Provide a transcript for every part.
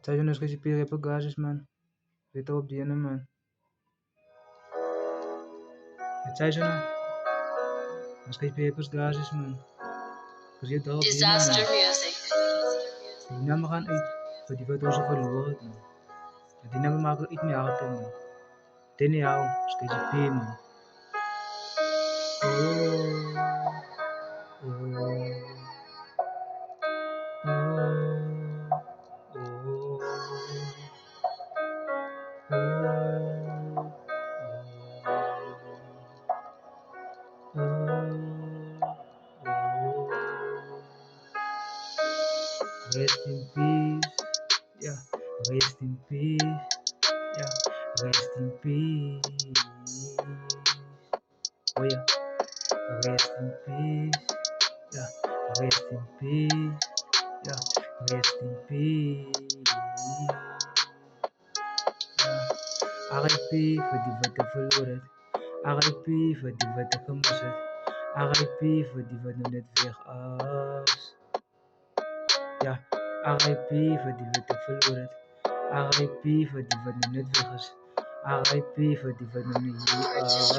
Zij zijn dus gespeeld op gases, man. Weet op die ene, man. Het zij zijn nou. Als gespeeld op gases, man. Kasi het op die ene, man. Die namen gaan uit. Voor die wat onze verloren, man. Die namen maken iets meer uit, man. Ten jou, als gespeeld, man. Oh. Rest in peace, yeah. Rest in peace, yeah. Rest in peace, oh yeah. Rest in peace, yeah. Rest in peace, yeah. Rest in peace, yeah. RIP voor die wat er verloren. RIP voor die wat er gemist het. RIP voor die wat nog net weg is. Ja, RIP voor die wat er verloren. RIP voor die wat nog net weg is. RIP voor die wat nog niet hier is.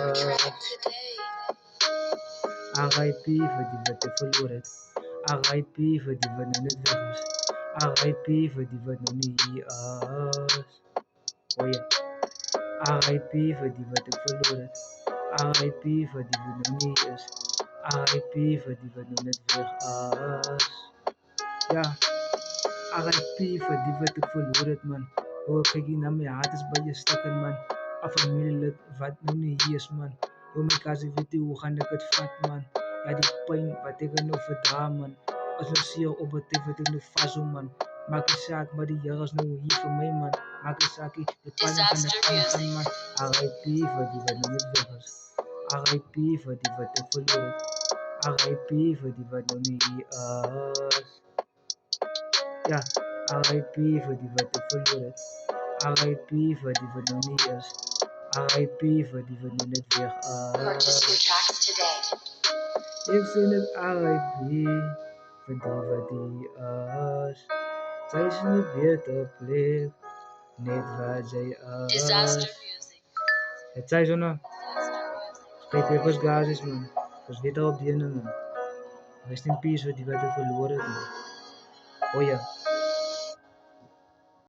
RIP voor die wat er verloren. RIP voor die wat nog net weg is. RIP voor die wat nog niet hier is. Oh ja. RIP voor die wat er verloren. RIP voor die wat nog niet is. RIP voor die wat nog net weg is. Ja. RIP voor die wat ik verloren, man. Oh, kijk je naar mijn hart is bij je stukken, man. Een familielid wat nog niet hier is, man. Oh, mijn kaas, weet je hoe gaan ik het vat, man. Ja, die pijn wat ik er nog verdra, man. Als ik zie je op het tv, wat ik nog vast, man. Maak je zaak, maar die jongens nou hier voor mij, man. Maak je zaak, de pannen van de gaan, man. RIP voor die wat nog niet weg is. RIP voor die wat ik verloren. RIP voor die wat nog niet hier is. Ja, RIP voor die wat er verloren. RIP voor die wat nog niet is. RIP voor die wat nog net weg is. Ik vind het RIP voor die wat die is. Zij is in een betere plek, net waar zij is. Het zij zo nou. Kijk, papers gases, man. Dus weet al op die ene, man. Rest in peace voor die wat er verloren, man. Oh ja.